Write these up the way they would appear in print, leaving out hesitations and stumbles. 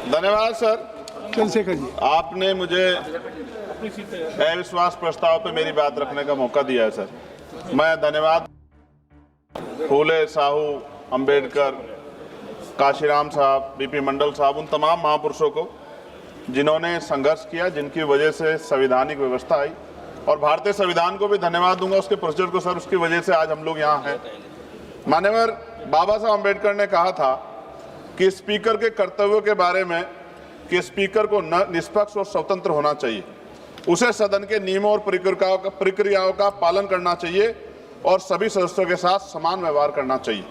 धन्यवाद सर। चंद्रशेखर जी, आपने मुझे अविश्वास प्रस्ताव पे मेरी बात रखने का मौका दिया है सर। मैं धन्यवाद फूले, साहू, अंबेडकर, काशीराम साहब, बीपी मंडल साहब, उन तमाम महापुरुषों को जिन्होंने संघर्ष किया, जिनकी वजह से संवैधानिक व्यवस्था आई, और भारतीय संविधान को भी धन्यवाद दूंगा, उसके प्रोसीजर को सर, उसकी वजह से आज हम लोग यहाँ हैं। माननीय बाबा साहब अंबेडकर ने कहा था कि स्पीकर के कर्तव्यों के बारे में कि स्पीकर को निष्पक्ष और स्वतंत्र होना चाहिए, उसे सदन के नियमों और प्रक्रियाओं का पालन करना चाहिए और सभी सदस्यों के साथ समान व्यवहार करना चाहिए।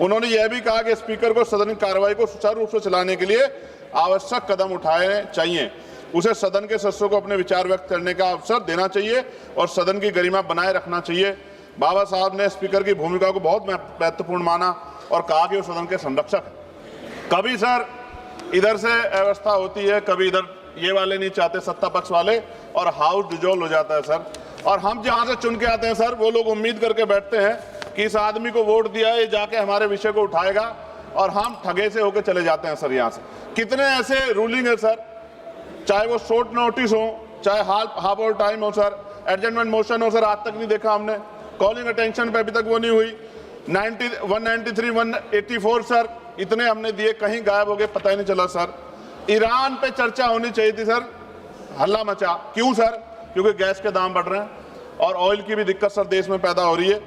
उन्होंने यह भी कहा कि स्पीकर को सदन की कार्रवाई को सुचारू रूप से चलाने के लिए आवश्यक कदम उठाने चाहिए, उसे सदन के सदस्यों को अपने विचार व्यक्त करने का अवसर देना चाहिए और सदन की गरिमा बनाए रखना चाहिए। बाबा साहब ने स्पीकर की भूमिका को बहुत महत्वपूर्ण माना और कहा कि वो सदन के संरक्षक हैं। कभी सर इधर से व्यवस्था होती है, कभी इधर ये वाले नहीं चाहते, सत्ता पक्ष वाले, और हाउस डिजोल्व हो जाता है सर। और हम जहाँ से चुन के आते हैं सर, वो लोग उम्मीद करके बैठते हैं कि इस आदमी को वोट दिया है, ये जाके हमारे विषय को उठाएगा, और हम ठगे से होकर चले जाते हैं सर। यहाँ से कितने ऐसे रूलिंग है सर, चाहे वो शॉर्ट नोटिस हो, चाहे हाफ और टाइम हो सर, एडजमेंट मोशन हो सर, आज तक नहीं देखा हमने। कॉलिंग अटेंशन पे अभी तक वो नहीं हुई। 193, 184 सर, इतने हमने दिए, कहीं गायब हो गए, पता ही नहीं चला सर। ईरान पे चर्चा होनी चाहिए थी सर, हल्ला मचा। क्यों सर? क्योंकि गैस के दाम बढ़ रहे हैं और ऑयल की भी दिक्कत सर देश में पैदा हो रही है।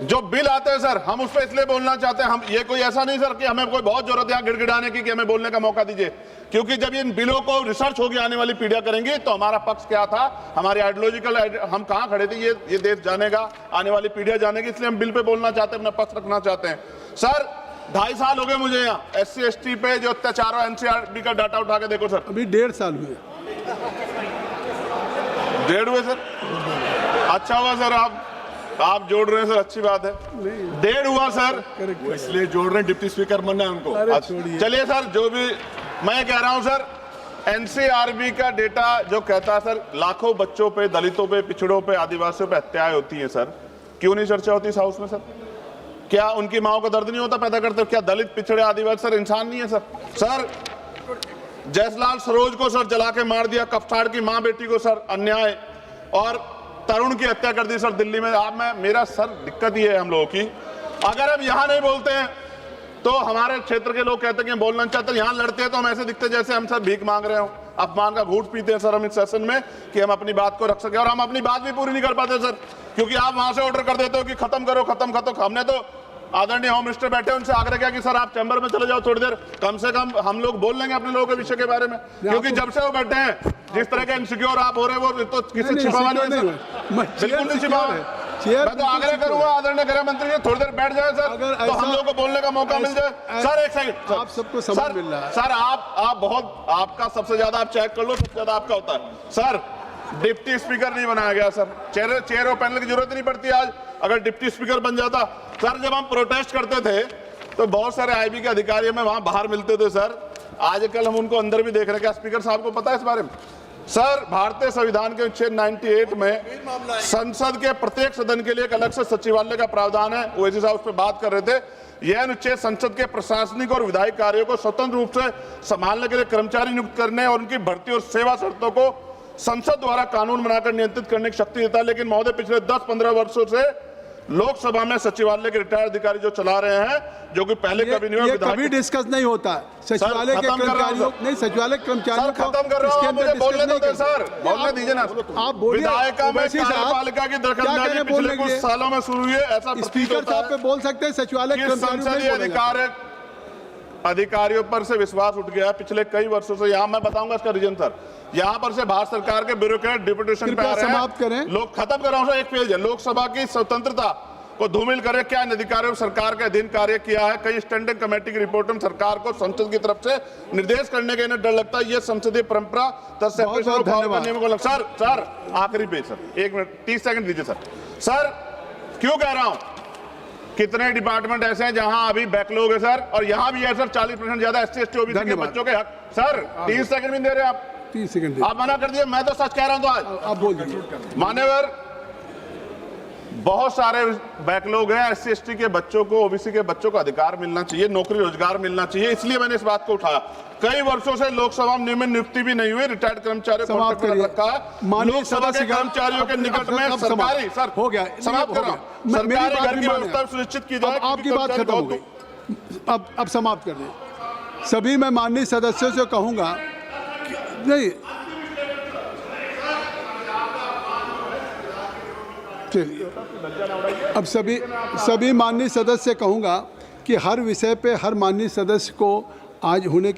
जो बिल आते हैं सर, हम उस पर इसलिए बोलना चाहते हैं, हम ये कोई ऐसा नहीं सर कि हमें कोई बहुत जरूरत है गिड़गिड़ाने की कि हमें बोलने का मौका दीजिए, क्योंकि जब इन बिलों को रिसर्च होगी आने वाली पीढ़ियां करेंगी तो हमारा पक्ष क्या था, हमारी आइडियोलॉजिकल हम कहां खड़े थे, ये देश जानेगा, आने वाली पीढ़ियां जानेगी, इसलिए हम बिल पे बोलना चाहते हैं, अपना पक्ष रखना चाहते हैं। सर 2.5 साल हो गए मुझे यहाँ SC ST पे जो अत्याचार हो, NCRB का डाटा उठा के देखो सर, अभी 1.5 साल हुए। 1.5 हुए सर। अच्छा हुआ सर आप जोड़ रहे हैं सर, अच्छी बात है। 1.5 हुआ सर, इसलिए जोड़ रहे हैं, डिप्टी स्पीकर बनना है उनको। चलिए सर, जो भी मैं कह रहा हूं सर, NCRB का डेटा जो कहता है सर, लाखों बच्चों पे, दलितों पे, पिछड़ों पे, आदिवासियों पे हत्याएं होती हैं सर, क्यों नहीं चर्चा होती इस हाउस में सर? क्या उनकी माओ को दर्द नहीं होता पैदा करते? क्या दलित, पिछड़े, आदिवासी सर इंसान नहीं है सर? सर जयसलाल सरोज को सर जला के मार दिया, कफ्ताड़ की मां बेटी को सर अन्याय, और तरुण की हत्या कर दी सर दिल्ली में। आप मेरा सर दिक्कत ये है हम लोगों की, अगर हम यहाँ नहीं बोलते हैं तो हमारे क्षेत्र के लोग कहते हैं कि बोलना चाहते हैं, यहाँ लड़ते हैं तो हम ऐसे दिखते जैसे हम सर भीख मांग रहे हो, अपमान का घूंट पीते हैं सर हम इस सेशन में कि हम अपनी बात को रख सके, और हम अपनी बात भी पूरी नहीं कर पाते सर, क्योंकि आप वहां से ऑर्डर कर देते हो कि खत्म करो, खत्म। हमने तो आदरणीय होम मिनिस्टर बैठे, उनसे आग्रह किया कि सर आप चैम्बर में चले जाओ थोड़ी देर, कम से कम हम लोग बोल लेंगे अपने लोगों के विषय के बारे में, क्योंकि जब से वो बैठे हैं जिस तरह के इनसिक्योर आप हो रहे हैं वो तो किसी छिपावा नहीं है, बिल्कुल नहीं छिपावा है। मैं तो आग्रह करूंगा आदरणीय गृह मंत्री जी थोड़ी देर बैठ जाए सर, तो हम लोगों को बोलने का मौका मिल जाए। सर एक सेकंड, आप सबको समय मिल रहा है सर, आप बहुत, आपका सबसे ज्यादा आप चेक कर लो, सबसे ज्यादा आपका होता है सर। डिप्टी स्पीकर नहीं बनाया गया सर, चेयर और पैनल की जरूरत नहीं पड़ती आज, अगर डिप्टी स्पीकर बन जाता। सर जब हम प्रोटेस्ट करते थे तो बहुत सारे IB के अधिकारी हमें वहां बाहर मिलते थे सर, आजकल हम उनको अंदर भी देख रहे हैं। क्या स्पीकर साहब को पता है इस बारे में? सर भारतीय संविधान के अनुच्छेद 98 में संसद के प्रत्येक सदन के लिए एक अलग से सचिवालय का प्रावधान है, ओवैसी साहब उस पर बात कर रहे थे। यह अनुच्छेद संसद के प्रशासनिक और विधायी कार्यों को स्वतंत्र रूप से संभालने के लिए कर्मचारी नियुक्त करने और उनकी भर्ती और सेवा शर्तों को संसद द्वारा कानून बनाकर नियंत्रित करने की शक्ति देता है। लेकिन महोदय पिछले 10-15 वर्षों से लोकसभा में सचिवालय के रिटायर्ड अधिकारी जो चला रहे हैं, जो कि पहले कभी नहीं हुआ, कभी डिस्कस नहीं होता सचिवालय के कर्मचारियों, नहीं सचिवालय कर्मचारियों को खत्म कर रहा हूं, मुझे बोलने दो सर, बोलने दीजिए ना। आप बोलिए, विधायिका में कार्यपालिका की दखलंदाजी पिछले कुछ सालों में शुरू हुई है, ऐसा स्पीकर साहब पे बोल सकते हैं, सचिवालय संसदीय अधिकारियों पर से विश्वास उठ गया पिछले कई वर्षों से। यहाँ मैं बताऊंगा इसका रीजन सर, यहाँ पर से भारत सरकार के ब्यूरोक्रेट डिप्यूटेशन पे आ रहे हैं, समाप्त करें, लोग खत्म कर रहा हूं सर, एक पेज है, लोकसभा की स्वतंत्रता को धूमिल करे, क्या इन अधिकारियों सरकार के अधीन कार्य किया है? कई स्टैंडिंग कमेटी की रिपोर्ट में सरकार को संसद की तरफ से निर्देश करने का इन्हें डर लगता है, ये संसदीय परंपरा सर आखिरी पेज सर, 1 मिनट 30 सेकंड दीजिए सर। सर क्यों कह रहा हूं, कितने डिपार्टमेंट ऐसे हैं जहां अभी बैकलॉग है सर, और यहां भी है सर 40% ज्यादा SC ST OBC के बच्चों के हक। सर 30 सेकंड भी दे रहे हैं आप, 30 सेकंड आप मना कर दिए, मैं तो सच कह रहा हूं। तो आज आप बोल दीजिए। मान्यवर बहुत सारे बैकलॉग हैं, SC ST के बच्चों को, OBC के बच्चों को अधिकार मिलना चाहिए, नौकरी रोजगार मिलना चाहिए, इसलिए मैंने इस बात को उठाया। कई वर्षों से लोकसभा में नियुक्ति भी नहीं हुई, रिटायर्ड कर्मचारियों को समाप्त कॉन्ट्रैक्ट करिए। रखा है। माननीय लोकसभा के सदस्य कर्मचारियों के निकट में अब सरकारी, सर हो गया, समाप्त कर रहा हूं, मेरी बात सरकारी घर भी की माने। व्यवस्था सुनिश्चित की जाए। अब आपकी क्योंकि बात कर्मचारी खत्म हो बहुत- गई, अब समाप्त कर दें। सभी मैं माननीय सदस्यों से कहूंगा नहीं, चलिए अब सभी माननीय सदस्य कहूंगा कि हर विषय पे हर माननीय सदस्य को आज होने